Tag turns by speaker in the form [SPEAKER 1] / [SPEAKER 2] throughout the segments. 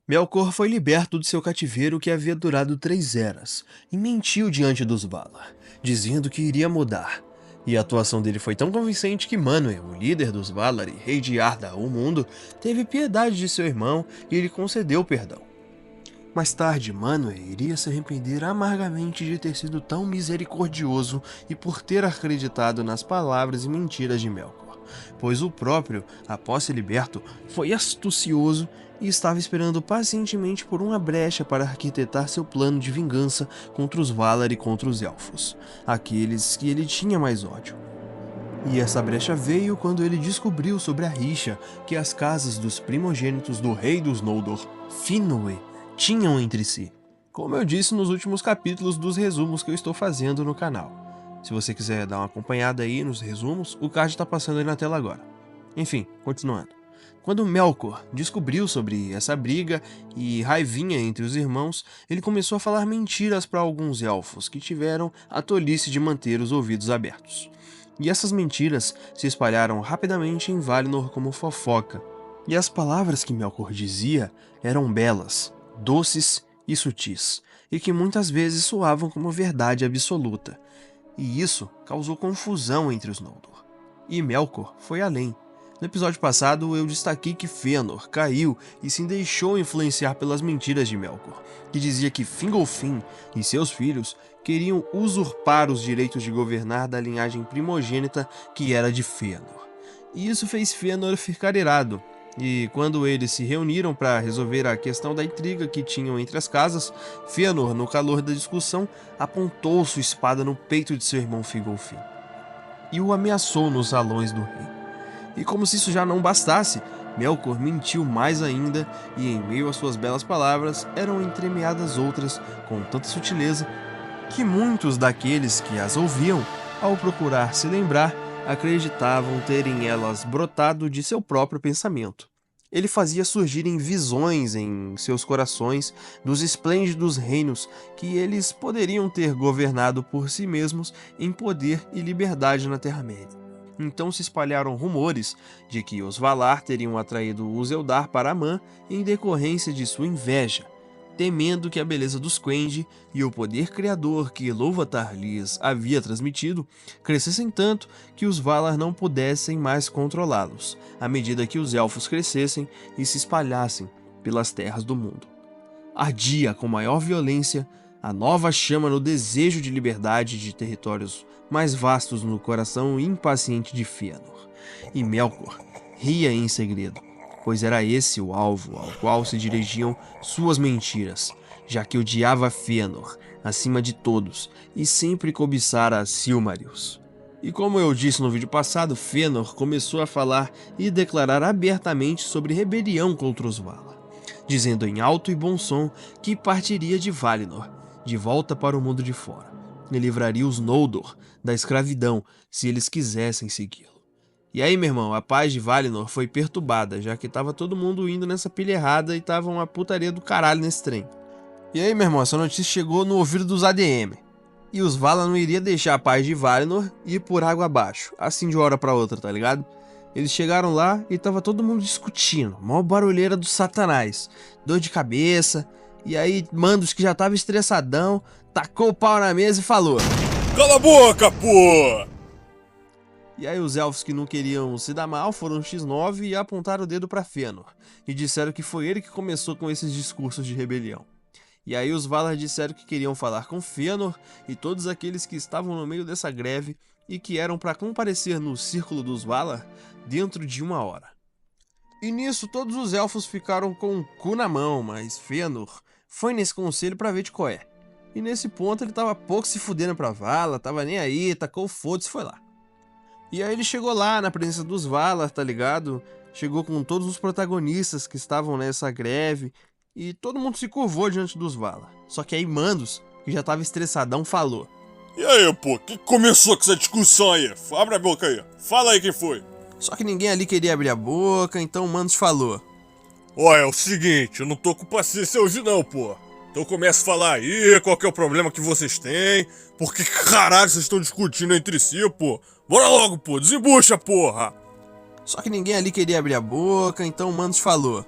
[SPEAKER 1] Melkor foi liberto do seu cativeiro que havia durado 3 eras, e mentiu diante dos Valar, dizendo que iria mudar. E a atuação dele foi tão convincente que Manwë, o líder dos Valar e rei de Arda, o mundo, teve piedade de seu irmão e lhe concedeu perdão. Mais tarde, Manwë iria se arrepender amargamente de ter sido tão misericordioso e por ter acreditado nas palavras e mentiras de Melkor, pois o próprio, após ser liberto, foi astucioso e estava esperando pacientemente por uma brecha para arquitetar seu plano de vingança contra os Valar e contra os Elfos, aqueles que ele tinha mais ódio. E essa brecha veio quando ele descobriu sobre a rixa que as casas dos primogênitos do rei dos Noldor, Finwë, tinham entre si, como eu disse nos últimos capítulos dos resumos que eu estou fazendo no canal. Se você quiser dar uma acompanhada aí nos resumos, o card está passando aí na tela agora. Enfim, continuando. Quando Melkor descobriu sobre essa briga e raivinha entre os irmãos, ele começou a falar mentiras para alguns elfos que tiveram a tolice de manter os ouvidos abertos. E essas mentiras se espalharam rapidamente em Valinor como fofoca. E as palavras que Melkor dizia eram belas, doces e sutis, e que muitas vezes soavam como verdade absoluta. E isso causou confusão entre os Noldor. E Melkor foi além. No episódio passado eu destaquei que Fëanor caiu e se deixou influenciar pelas mentiras de Melkor, que dizia que Fingolfin e seus filhos queriam usurpar os direitos de governar da linhagem primogênita que era de Fëanor. E isso fez Fëanor ficar irado, e quando eles se reuniram para resolver a questão da intriga que tinham entre as casas, Fëanor, no calor da discussão, apontou sua espada no peito de seu irmão Fingolfin e o ameaçou nos salões do rei. E como se isso já não bastasse, Melkor mentiu mais ainda, e em meio às suas belas palavras eram entremeadas outras com tanta sutileza que muitos daqueles que as ouviam, ao procurar se lembrar, acreditavam terem elas brotado de seu próprio pensamento. Ele fazia surgirem visões em seus corações dos esplêndidos reinos que eles poderiam ter governado por si mesmos em poder e liberdade na Terra-média. Então se espalharam rumores de que os Valar teriam atraído os Eldar para Amã em decorrência de sua inveja, temendo que a beleza dos Quendi e o poder criador que Ilúvatar lhes havia transmitido crescessem tanto que os Valar não pudessem mais controlá-los, à medida que os Elfos crescessem e se espalhassem pelas terras do mundo. Ardia com maior violência a nova chama no desejo de liberdade de territórios mais vastos no coração impaciente de Fëanor. E Melkor ria em segredo, pois era esse o alvo ao qual se dirigiam suas mentiras, já que odiava Fëanor acima de todos e sempre cobiçara Silmarils. E como eu disse no vídeo passado, Fëanor começou a falar e declarar abertamente sobre rebelião contra os Valar, dizendo em alto e bom som que partiria de Valinor, de volta para o mundo de fora, e livraria os Noldor da escravidão se eles quisessem segui-lo. E aí, meu irmão, a paz de Valinor foi perturbada, já que tava todo mundo indo nessa pilha errada e tava uma putaria do caralho nesse trem. E aí, meu irmão, essa notícia chegou no ouvido dos ADM. E os Valar não iriam deixar a paz de Valinor ir por água abaixo, assim de uma hora pra outra, tá ligado? Eles chegaram lá e tava todo mundo discutindo, mó barulheira do satanás, dor de cabeça. E aí, Mandos, que já tava estressadão, tacou o pau na mesa e falou:
[SPEAKER 2] Cala a boca, pô!
[SPEAKER 1] E aí os elfos que não queriam se dar mal foram X9 e apontaram o dedo pra Fëanor, e disseram que foi ele que começou com esses discursos de rebelião. E aí os Valar disseram que queriam falar com Fëanor e todos aqueles que estavam no meio dessa greve e que eram para comparecer no Círculo dos Valar dentro de 1 hora. E nisso todos os elfos ficaram com o cu na mão, mas Fëanor foi nesse conselho pra ver de qual é. E nesse ponto ele tava pouco se fudendo pra Valar, tava nem aí, tacou o foda-se e foi lá. E aí ele chegou lá na presença dos Valar, tá ligado? Chegou com todos os protagonistas que estavam nessa greve e todo mundo se curvou diante dos Valar. Só que aí Mandos, que já tava estressadão, falou:
[SPEAKER 2] E aí, pô, que começou com essa discussão aí? Abre a boca aí, fala aí quem foi.
[SPEAKER 1] Só que ninguém ali queria abrir a boca, então Mandos falou:
[SPEAKER 2] Ó, é o seguinte, eu não tô com paciência hoje não, pô. Então começa a falar aí, qual que é o problema que vocês têm, por que caralho vocês estão discutindo entre si, pô. Bora logo, pô, desembucha, porra.
[SPEAKER 1] Só que ninguém ali queria abrir a boca, então Mandos falou: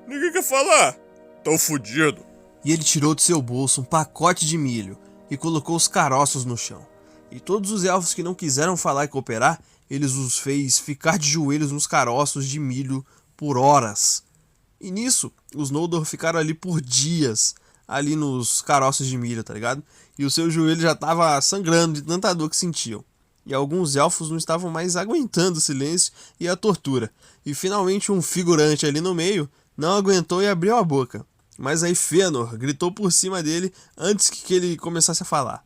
[SPEAKER 2] Ninguém quer falar. Tão fudido.
[SPEAKER 1] E ele tirou de seu bolso um pacote de milho e colocou os caroços no chão. E todos os elfos que não quiseram falar e cooperar, eles os fez ficar de joelhos nos caroços de milho por horas. E nisso, os Noldor ficaram ali por dias, ali nos caroços de milho, tá ligado? E o seu joelho já tava sangrando de tanta dor que sentiam. E alguns elfos não estavam mais aguentando o silêncio e a tortura. E finalmente um figurante ali no meio não aguentou e abriu a boca. Mas aí Fëanor gritou por cima dele antes que ele começasse a falar.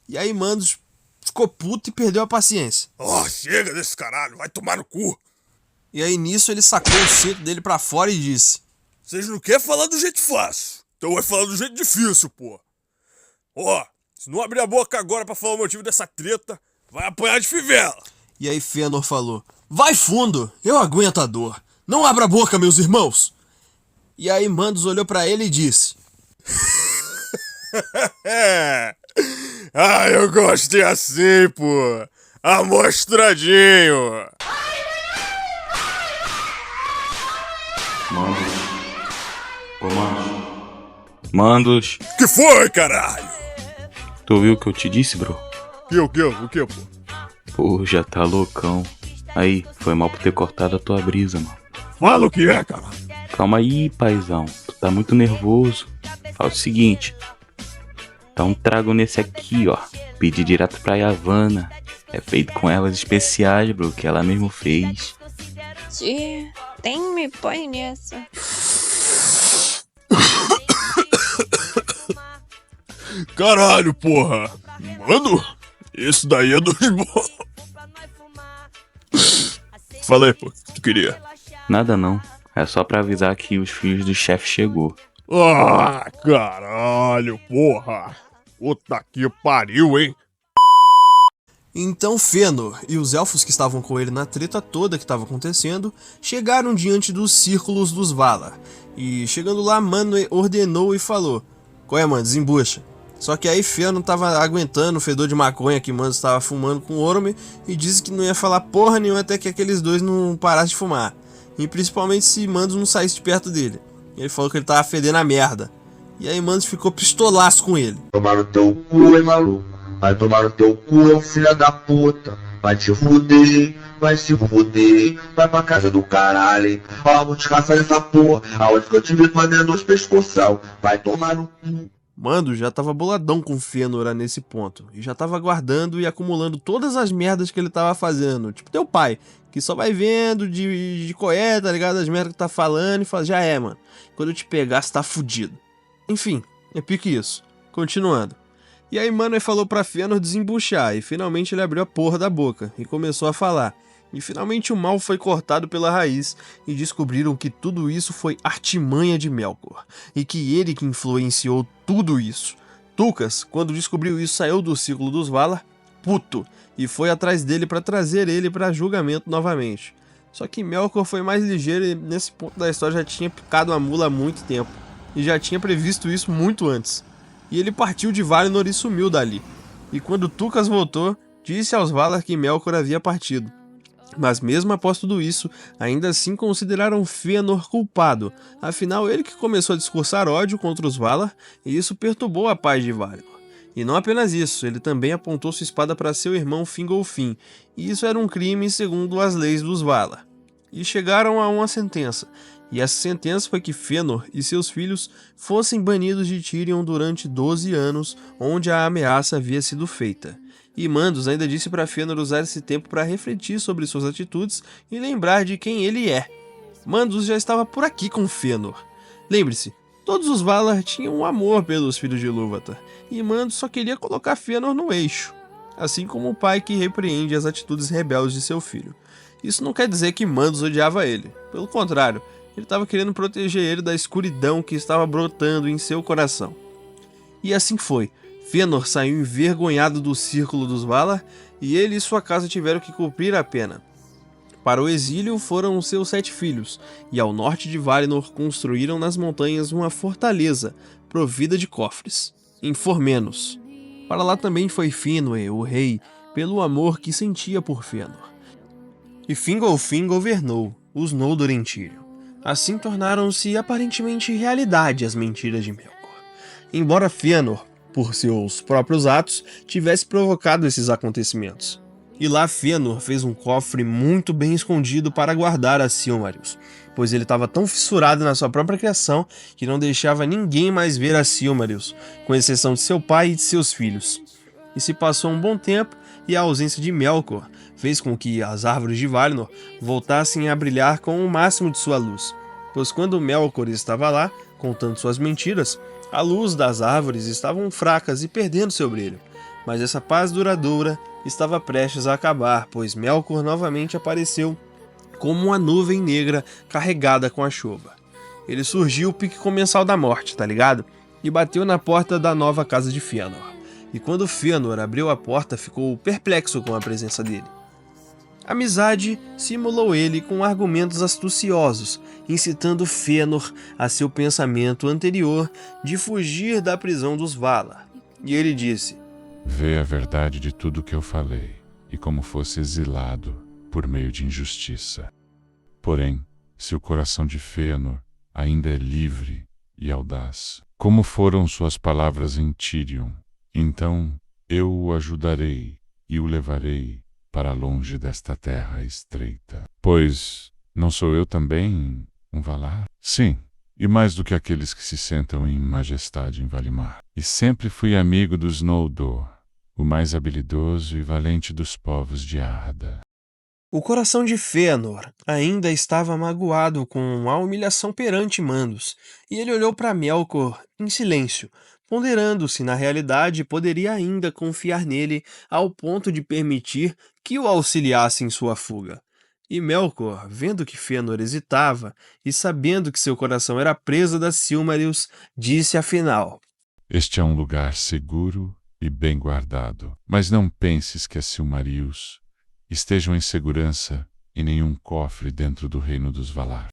[SPEAKER 1] E aí Mandos ficou puto e perdeu a paciência.
[SPEAKER 2] Chega desse caralho, vai tomar no cu.
[SPEAKER 1] E aí nisso ele sacou o cinto dele pra fora e disse:
[SPEAKER 2] Vocês não querem falar do jeito fácil, então vai falar do jeito difícil, pô. Se não abrir a boca agora pra falar o motivo dessa treta, vai apanhar de fivela.
[SPEAKER 1] E aí Fëanor falou: Vai fundo, eu aguento a dor. Não abra a boca, meus irmãos. E aí Mandos olhou pra ele e disse:
[SPEAKER 2] Eu gostei assim, pô. Amostradinho.
[SPEAKER 3] Mandos.
[SPEAKER 2] Que foi, caralho?
[SPEAKER 3] Tu ouviu o que eu te disse, bro?
[SPEAKER 2] O que, pô?
[SPEAKER 3] Pô, já tá loucão. Aí, foi mal por ter cortado a tua brisa, mano.
[SPEAKER 2] Fala o que é, cara.
[SPEAKER 3] Calma aí, paizão. Tu tá muito nervoso. Fala o seguinte. Dá um trago nesse aqui, ó. Pedi direto pra Yavanna. É feito com ervas especiais, bro, que ela mesmo fez.
[SPEAKER 4] Tia, nem me põe nessa.
[SPEAKER 2] Caralho, porra. Mano, esse daí é dos bons. Fala aí, pô, o que tu queria?
[SPEAKER 3] Nada não. É só pra avisar que os filhos do chefe chegou.
[SPEAKER 2] Caralho, porra. Puta que pariu, hein?
[SPEAKER 1] Então Fëanor e os elfos que estavam com ele na treta toda que estava acontecendo chegaram diante dos círculos dos Valar. E chegando lá, Manwë ordenou e falou: Qual é, mano? Desembucha. Só que aí Fëanor não tava aguentando o fedor de maconha que Mandos estava fumando com Orome e disse que não ia falar porra nenhuma até que aqueles dois não parassem de fumar. E principalmente se Mandos não saísse de perto dele. Ele falou que ele tava fedendo a merda. E aí Mandos ficou pistolaço com ele.
[SPEAKER 5] Tomar no teu cu, hein, maluco? Vai tomar no teu cu, é filho da puta. Vai te fuder, vai se fuder. Vai pra casa do caralho, hein? Ó, vou te caçar essa porra. Aonde que eu te vi fazendo os pescoção. Vai tomar no cu.
[SPEAKER 1] Mandos já tava boladão com Fëanor nesse ponto, e já tava guardando e acumulando todas as merdas que ele tava fazendo, tipo teu pai, que só vai vendo de coé, tá ligado, as merdas que tá falando e fala, já é, mano, quando eu te pegar você tá fudido. Enfim, é pique isso. Continuando. E aí Manwë falou pra Fëanor desembuchar, e finalmente ele abriu a porra da boca, e começou a falar. E finalmente o mal foi cortado pela raiz, e descobriram que tudo isso foi artimanha de Melkor, e que ele que influenciou tudo isso. Tulkas, quando descobriu isso, saiu do círculo dos Valar, puto, e foi atrás dele para trazer ele para julgamento novamente. Só que Melkor foi mais ligeiro e nesse ponto da história já tinha picado a mula há muito tempo, e já tinha previsto isso muito antes. E ele partiu de Valinor e sumiu dali. E quando Tulkas voltou, disse aos Valar que Melkor havia partido. Mas mesmo após tudo isso, ainda assim consideraram Fëanor culpado, afinal ele que começou a discursar ódio contra os Valar, e isso perturbou a paz de Valinor. E não apenas isso, ele também apontou sua espada para seu irmão Fingolfin, e isso era um crime segundo as leis dos Valar. E chegaram a uma sentença, e essa sentença foi que Fëanor e seus filhos fossem banidos de Tirion durante 12 anos, onde a ameaça havia sido feita. E Mandos ainda disse para Fëanor usar esse tempo para refletir sobre suas atitudes e lembrar de quem ele é. Mandos já estava por aqui com Fëanor. Lembre-se, todos os Valar tinham um amor pelos filhos de Ilúvatar, e Mandos só queria colocar Fëanor no eixo, assim como o pai que repreende as atitudes rebeldes de seu filho. Isso não quer dizer que Mandos odiava ele, pelo contrário, ele estava querendo proteger ele da escuridão que estava brotando em seu coração. E assim foi. Fëanor saiu envergonhado do círculo dos Valar, e ele e sua casa tiveram que cumprir a pena. Para o exílio foram seus 7 filhos, e ao norte de Valinor construíram nas montanhas uma fortaleza, provida de cofres, em Formenos. Para lá também foi Finwë, o rei, pelo amor que sentia por Fëanor. E Fingolfin governou os Noldor em Tirion. Assim tornaram-se aparentemente realidade as mentiras de Melkor. Embora Fëanor, por seus próprios atos, tivesse provocado esses acontecimentos. E lá Fëanor fez um cofre muito bem escondido para guardar a Silmarils, pois ele estava tão fissurado na sua própria criação que não deixava ninguém mais ver a Silmarils, com exceção de seu pai e de seus filhos. E se passou um bom tempo, e a ausência de Melkor fez com que as árvores de Valinor voltassem a brilhar com o máximo de sua luz, pois quando Melkor estava lá, contando suas mentiras, a luz das árvores estavam fracas e perdendo seu brilho. Mas essa paz duradoura estava prestes a acabar, pois Melkor novamente apareceu como uma nuvem negra carregada com a chuva. Ele surgiu pique comensal da morte, tá ligado? E bateu na porta da nova casa de Fëanor. E quando Fëanor abriu a porta, ficou perplexo com a presença dele. Amizade simulou ele com argumentos astuciosos, incitando Fëanor a seu pensamento anterior de fugir da prisão dos Valar. E ele disse:
[SPEAKER 6] Vê a verdade de tudo que eu falei, e como fosse exilado por meio de injustiça. Porém, se o coração de Fëanor ainda é livre e audaz, como foram suas palavras em Tirion, então eu o ajudarei e o levarei para longe desta terra estreita. Pois não sou eu também um Valar? Sim, e mais do que aqueles que se sentam em majestade em Valimar. E sempre fui amigo dos Noldor, o mais habilidoso e valente dos povos de Arda.
[SPEAKER 1] O coração de Fëanor ainda estava magoado com a humilhação perante Mandos, e ele olhou para Melkor em silêncio, ponderando se na realidade poderia ainda confiar nele ao ponto de permitir que o auxiliasse em sua fuga. E Melkor, vendo que Fëanor hesitava e sabendo que seu coração era presa das Silmarils, disse afinal:
[SPEAKER 6] Este é um lugar seguro e bem guardado, mas não penses que as Silmarils estejam em segurança em nenhum cofre dentro do reino dos Valar.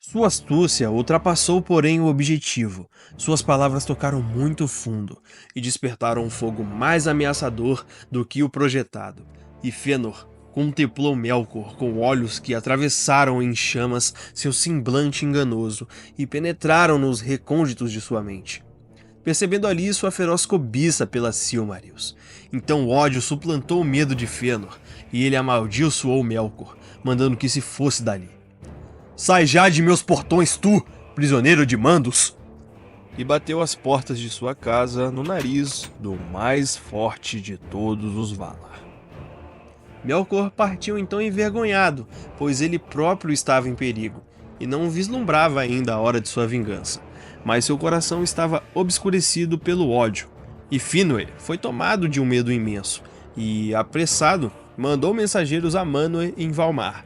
[SPEAKER 1] Sua astúcia ultrapassou, porém, o objetivo. Suas palavras tocaram muito fundo e despertaram um fogo mais ameaçador do que o projetado. E Fëanor contemplou Melkor com olhos que atravessaram em chamas seu semblante enganoso e penetraram nos recônditos de sua mente. Percebendo ali sua feroz cobiça pelas Silmarils. Então o ódio suplantou o medo de Fëanor, e ele amaldiçoou Melkor, mandando que se fosse dali. Sai já de meus portões, tu, prisioneiro de Mandos! E bateu as portas de sua casa no nariz do mais forte de todos os Valar. Melkor partiu então envergonhado, pois ele próprio estava em perigo, e não vislumbrava ainda a hora de sua vingança. Mas seu coração estava obscurecido pelo ódio, e Finwë foi tomado de um medo imenso, e, apressado, mandou mensageiros a Manwë em Valmar.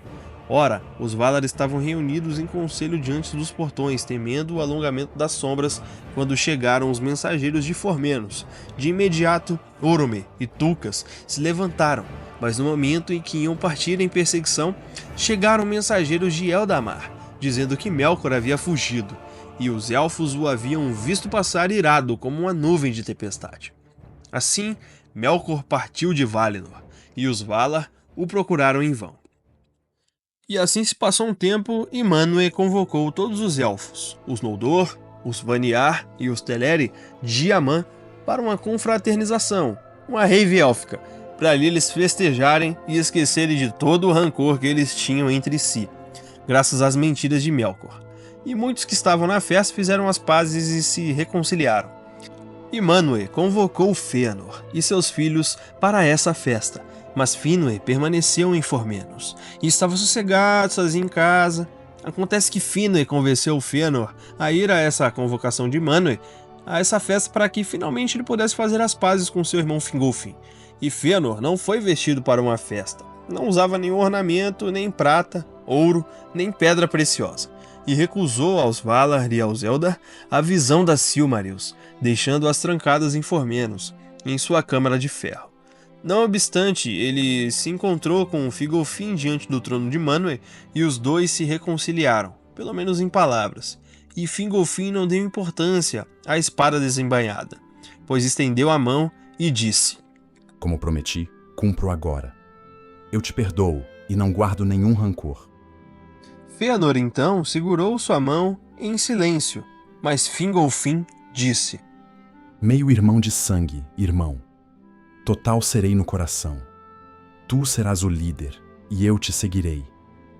[SPEAKER 1] Ora, os Valar estavam reunidos em conselho diante dos portões, temendo o alongamento das sombras, quando chegaram os mensageiros de Formenos. De imediato, Orome e Tulkas se levantaram, mas no momento em que iam partir em perseguição, chegaram mensageiros de Eldamar, dizendo que Melkor havia fugido, e os elfos o haviam visto passar irado como uma nuvem de tempestade. Assim, Melkor partiu de Valinor, e os Valar o procuraram em vão. E assim se passou um tempo, e Manwë convocou todos os elfos, os Noldor, os Vanyar e os Teleri de Aman para uma confraternização, uma rave élfica, para ali eles festejarem e esquecerem de todo o rancor que eles tinham entre si, graças às mentiras de Melkor. E muitos que estavam na festa fizeram as pazes e se reconciliaram. E Manwë convocou Fëanor e seus filhos para essa festa, mas Finwë permaneceu em Formenos e estava sossegado, sozinho em casa. Acontece que Finwë convenceu Fëanor a ir a essa convocação de Manwë, a essa festa, para que finalmente ele pudesse fazer as pazes com seu irmão Fingolfin. E Fëanor não foi vestido para uma festa, não usava nenhum ornamento, nem prata, ouro, nem pedra preciosa, e recusou aos Valar e aos Eldar a visão das Silmarils, deixando-as trancadas em Formenos, em sua câmara de ferro. Não obstante, ele se encontrou com Fingolfin diante do trono de Manwë e os dois se reconciliaram, pelo menos em palavras, e Fingolfin não deu importância à espada desembainhada, pois estendeu a mão e disse:
[SPEAKER 7] Como prometi, cumpro agora. Eu te perdoo e não guardo nenhum rancor.
[SPEAKER 1] Fëanor então segurou sua mão em silêncio, mas Fingolfin disse:
[SPEAKER 7] Meio-irmão de sangue, irmão. Total serei no coração. Tu serás o líder, e eu te seguirei.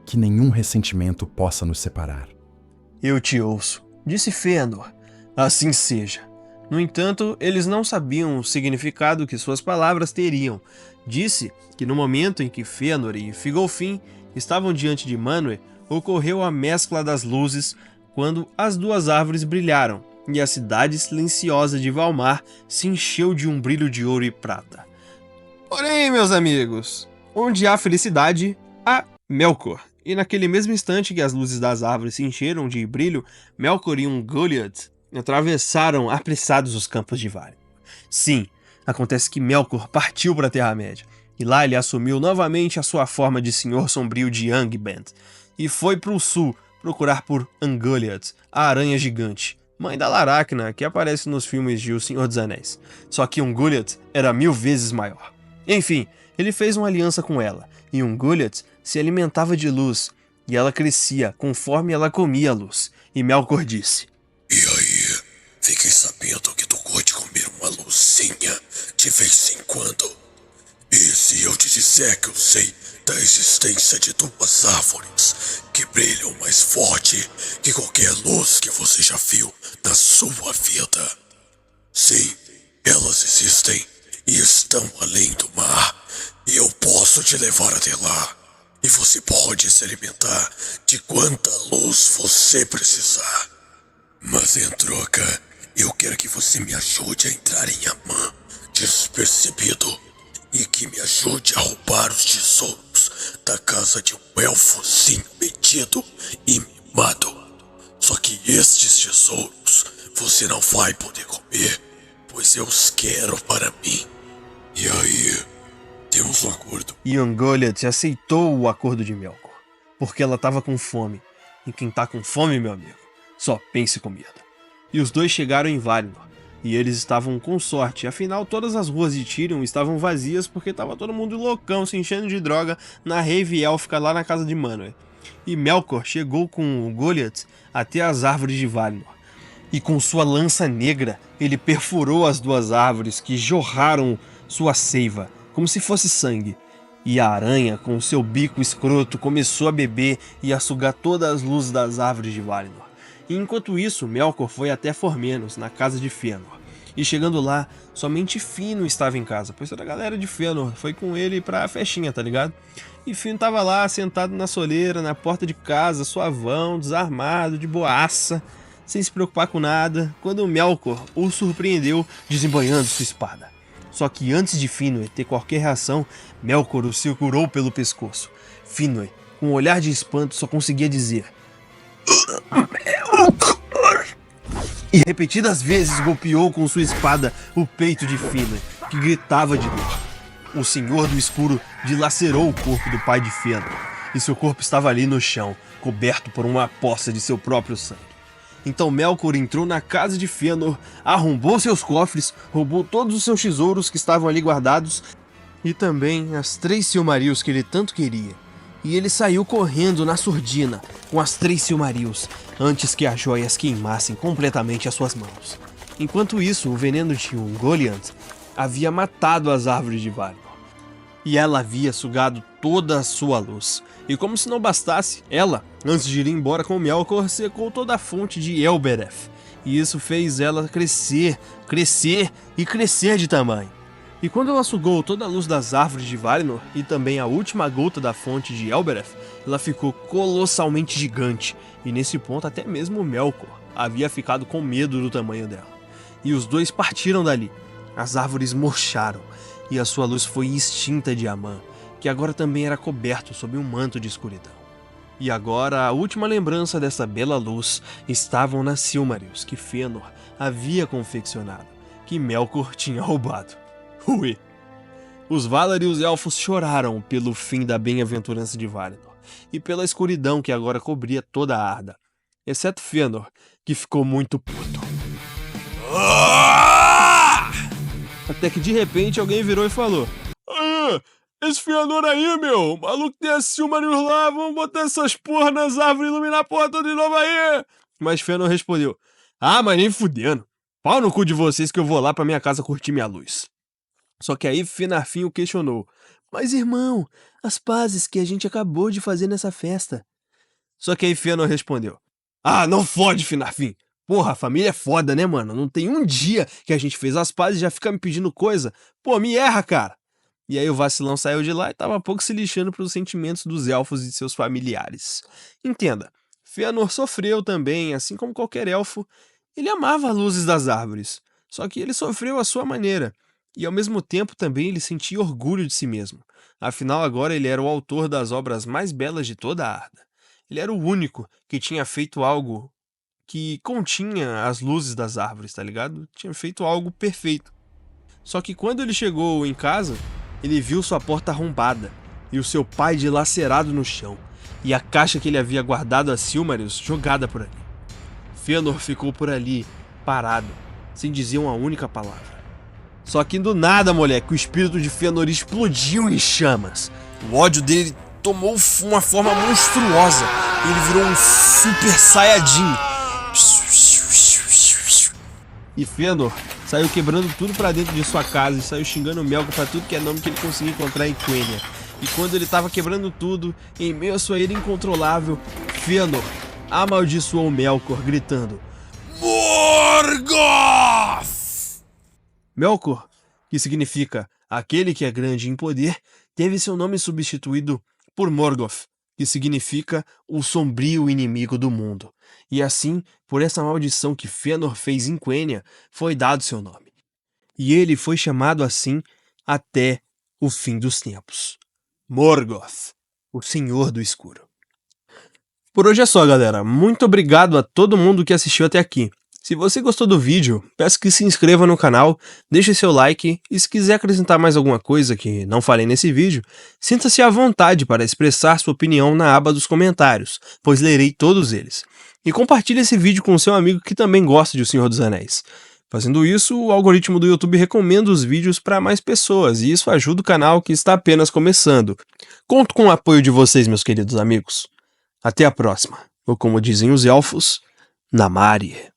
[SPEAKER 7] Que nenhum ressentimento possa nos separar.
[SPEAKER 1] Eu te ouço, disse Fëanor. Assim seja. No entanto, eles não sabiam o significado que suas palavras teriam. Disse que no momento em que Fëanor e Fingolfin estavam diante de Manwë, ocorreu a mescla das luzes quando as duas árvores brilharam, e a cidade silenciosa de Valmar se encheu de um brilho de ouro e prata. Porém, meus amigos, onde há felicidade, há Melkor. E naquele mesmo instante que as luzes das árvores se encheram de brilho, Melkor e Ungoliant atravessaram apressados os campos de Valinor. Sim, acontece que Melkor partiu para a Terra-média, e lá ele assumiu novamente a sua forma de Senhor Sombrio de Angband, e foi para o sul procurar por Ungoliant, a aranha gigante, mãe da Laracna, que aparece nos filmes de O Senhor dos Anéis. Só que Ungoliant era 1000 vezes maior. Enfim, ele fez uma aliança com ela, e Ungoliant se alimentava de luz, e ela crescia conforme ela comia a luz. E Melkor disse:
[SPEAKER 8] E aí, fiquei sabendo que tu curte comer uma luzinha de vez em quando. E se eu te disser que eu sei da existência de duas árvores que brilham mais forte que qualquer luz que você já viu na sua vida? Sim, elas existem e estão além do mar, e eu posso te levar até lá. E você pode se alimentar de quanta luz você precisar. Mas em troca, eu quero que você me ajude a entrar em Amã despercebido, e que me ajude a roubar os tesouros da casa de um elfozinho metido e mimado. Só que estes tesouros você não vai poder comer, pois eu os quero para mim. E aí, temos um acordo?
[SPEAKER 1] E Ungoliant aceitou o acordo de Melkor, porque ela estava com fome. E quem tá com fome, meu amigo, só pense comida. E os dois chegaram em Valinor, e eles estavam com sorte, afinal todas as ruas de Tirion estavam vazias porque estava todo mundo loucão, se enchendo de droga na rave élfica lá na casa de Manwë. E Melkor chegou com Ungoliant até as árvores de Valinor, e com sua lança negra ele perfurou as duas árvores que jorraram sua seiva, como se fosse sangue. E a aranha, com seu bico escroto, começou a beber e a sugar todas as luzes das árvores de Valinor. E enquanto isso, Melkor foi até Formenos, na casa de Fëanor. E chegando lá, somente Fino estava em casa, pois toda a galera de Fëanor foi com ele pra festinha, tá ligado? E Fino tava lá, sentado na soleira, na porta de casa, suavão, desarmado, de boaça, sem se preocupar com nada, quando Melkor o surpreendeu desembanhando sua espada. Só que antes de Finwë ter qualquer reação, Melkor o segurou pelo pescoço. Finwë, com um olhar de espanto, só conseguia dizer: e repetidas vezes golpeou com sua espada o peito de Finwë, que gritava de dor. O Senhor do Escuro dilacerou o corpo do pai de Fëanor, e seu corpo estava ali no chão, coberto por uma poça de seu próprio sangue. Então Melkor entrou na casa de Fëanor, arrombou seus cofres, roubou todos os seus tesouros que estavam ali guardados, e também as 3 Silmarils que ele tanto queria. E ele saiu correndo na surdina, com as 3 Silmarils, antes que as joias queimassem completamente as suas mãos. Enquanto isso, o veneno de Ungoliant havia matado as árvores de Valinor, e ela havia sugado toda a sua luz. E como se não bastasse, ela, antes de ir embora com Melkor, secou toda a fonte de Elbereth, e isso fez ela crescer, crescer e crescer de tamanho. E quando ela sugou toda a luz das árvores de Valinor, e também a última gota da fonte de Elbereth, ela ficou colossalmente gigante, e nesse ponto até mesmo Melkor havia ficado com medo do tamanho dela. E os dois partiram dali. As árvores murcharam, e a sua luz foi extinta de Amã, que agora também era coberto sob um manto de escuridão. E agora a última lembrança dessa bela luz estavam nas Silmarils que Fëanor havia confeccionado, que Melkor tinha roubado. Ui! Os Valar e os Elfos choraram pelo fim da bem-aventurança de Valinor, e pela escuridão que agora cobria toda a Arda, exceto Fëanor, que ficou muito puto. Até que de repente alguém virou e falou: Esse Fëanor aí, meu, o maluco tem a Silmarils lá, vamos botar essas porra nas árvores e iluminar a porra toda de novo aí. Mas Fëanor respondeu, ah, mas nem fudendo, pau no cu de vocês que eu vou lá pra minha casa curtir minha luz. Só que aí Finarfin o questionou, mas irmão, as pazes que a gente acabou de fazer nessa festa. Só que aí Fëanor respondeu, ah, não fode, Finarfin. Porra, a família é foda, né, mano? Não tem um dia que a gente fez as pazes e já fica me pedindo coisa. Pô, me erra, cara. E aí o vacilão saiu de lá e tava pouco se lixando pros sentimentos dos elfos e de seus familiares. Entenda, Fëanor sofreu também, assim como qualquer elfo. Ele amava as luzes das árvores, só que ele sofreu à sua maneira. E ao mesmo tempo também ele sentia orgulho de si mesmo. Afinal, agora ele era o autor das obras mais belas de toda a Arda. Ele era o único que tinha feito algo que continha as luzes das árvores, tá ligado? Tinha feito algo perfeito. Só que quando ele chegou em casa, ele viu sua porta arrombada e o seu pai dilacerado no chão, e a caixa que ele havia guardado a Silmarils jogada por ali. Fëanor ficou por ali, parado, sem dizer uma única palavra. Só que do nada, moleque, o espírito de Fëanor explodiu em chamas. O ódio dele tomou uma forma monstruosa e ele virou um Super Saiyajin. E Fëanor saiu quebrando tudo pra dentro de sua casa e saiu xingando o Melkor pra tudo que é nome que ele conseguia encontrar em Quenya. E quando ele tava quebrando tudo, em meio à sua ira incontrolável, Fëanor amaldiçoou o Melkor, gritando Morgoth! Melkor, que significa aquele que é grande em poder, teve seu nome substituído por Morgoth, que significa o sombrio inimigo do mundo. E assim, por essa maldição que Fëanor fez em Quenya, foi dado seu nome. E ele foi chamado assim até o fim dos tempos. Morgoth, o Senhor do Escuro. Por hoje é só, galera. Muito obrigado a todo mundo que assistiu até aqui. Se você gostou do vídeo, peço que se inscreva no canal, deixe seu like e se quiser acrescentar mais alguma coisa que não falei nesse vídeo, sinta-se à vontade para expressar sua opinião na aba dos comentários, pois lerei todos eles. E compartilhe esse vídeo com seu amigo que também gosta de O Senhor dos Anéis. Fazendo isso, o algoritmo do YouTube recomenda os vídeos para mais pessoas e isso ajuda o canal que está apenas começando. Conto com o apoio de vocês, meus queridos amigos. Até a próxima, ou como dizem os elfos, Namari.